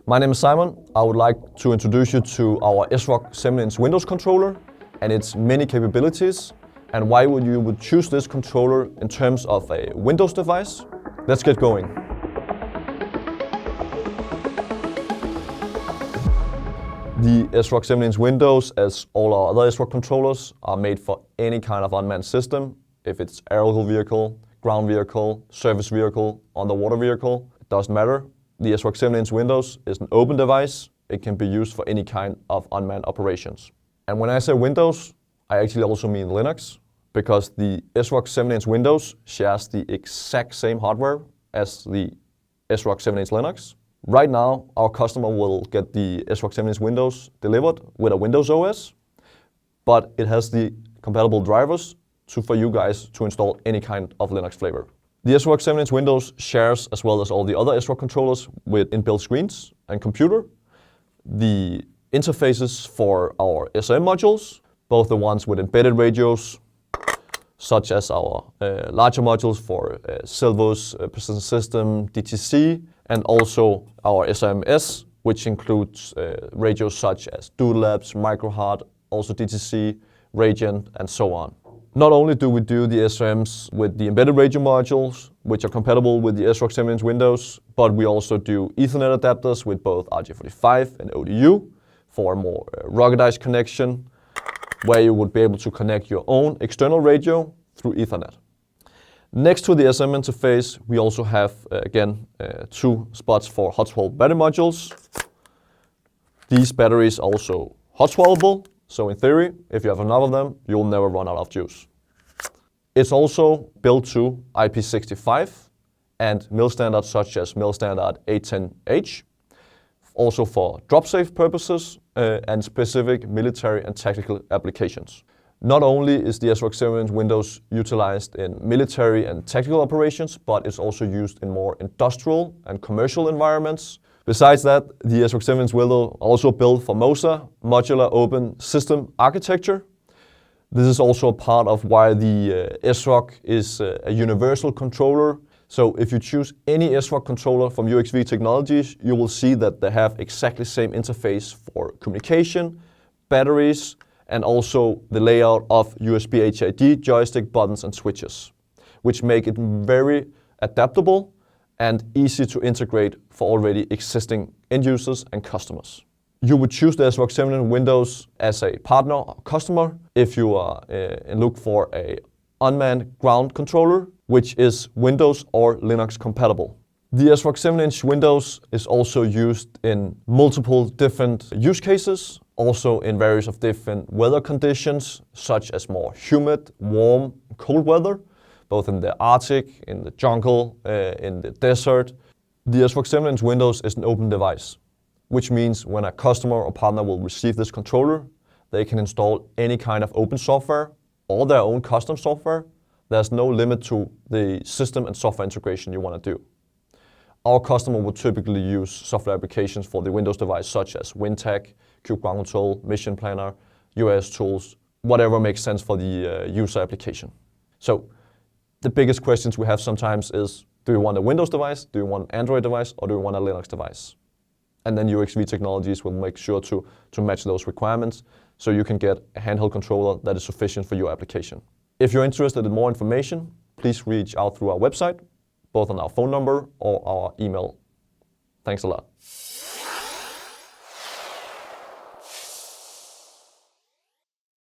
My name is Simon. I would like to introduce you to our SRoC 7-inch Windows controller and its many capabilities, and why you would choose this controller in terms of a Windows device. Let's get going. The SRoC 7-inch Windows, as all our other SRoC controllers, are made for any kind of unmanned system. If it's aerial vehicle, ground vehicle, service vehicle, underwater vehicle, it doesn't matter. The SRoC 7-inch Windows is an open device. It can be used for any kind of unmanned operations. And when I say Windows, I actually also mean Linux, because the SRoC 7-inch Windows shares the exact same hardware as the SRoC 7-inch Linux. Right now, our customer will get the SRoC 7-inch Windows delivered with a Windows OS, but it has the compatible drivers for you guys to install any kind of Linux flavor. The SRoC 7-inch Windows shares, as well as all the other SRoC controllers, with inbuilt screens and computer, the interfaces for our SRM modules, both the ones with embedded radios, such as our larger modules for Silvus, Precision System, DTC, and also our SRMS, which includes radios such as Doodlabs, Microheart, also DTC, Radiant, and so on. Not only do we do the SRMs with the embedded radio modules, which are compatible with the SRoC 7-inch Windows, but we also do Ethernet adapters with both RJ45 and ODU for a more ruggedized connection, where you would be able to connect your own external radio through Ethernet. Next to the SRM interface, we also have, again, two spots for hot swappable battery modules. These batteries are also hot swappable, so in theory, if you have enough of them, you'll never run out of juice. It's also built to IP65 and MIL standards such as MIL-STD-810H, also for drop-safe purposes and specific military and tactical applications. Not only is the SRoC 7-inch Windows utilized in military and tactical operations, but it's also used in more industrial and commercial environments. Besides that, the SRoC 7-inch Windows also built for MOSA, Modular Open System Architecture. This is also a part of why the SRoC is a universal controller. So if you choose any SRoC controller from UXV Technologies, you will see that they have exactly the same interface for communication, batteries, and also the layout of USB HID joystick buttons and switches, which make it very adaptable and easy to integrate for already existing end users and customers. You would choose the SRoC 7-inch Windows as a partner or customer if you are look for a unmanned ground controller, which is Windows or Linux compatible. The SRoC 7-inch Windows is also used in multiple different use cases, also in various of different weather conditions, such as more humid, warm, cold weather, both in the Arctic, in the jungle, in the desert. The SRoC 7-inch Windows is an open device, which means when a customer or partner will receive this controller, they can install any kind of open software or their own custom software. There's no limit to the system and software integration you want to do. Our customer would typically use software applications for the Windows device, such as WinTech, Cube Ground Control, Mission Planner, UAS tools, whatever makes sense for the user application. So the biggest questions we have sometimes is, do you want a Windows device, do you want an Android device, or do you want a Linux device? And then UXV Technologies will make sure to match those requirements so you can get a handheld controller that is sufficient for your application. If you're interested in more information, please reach out through our website, both on our phone number or our email. Thanks a lot.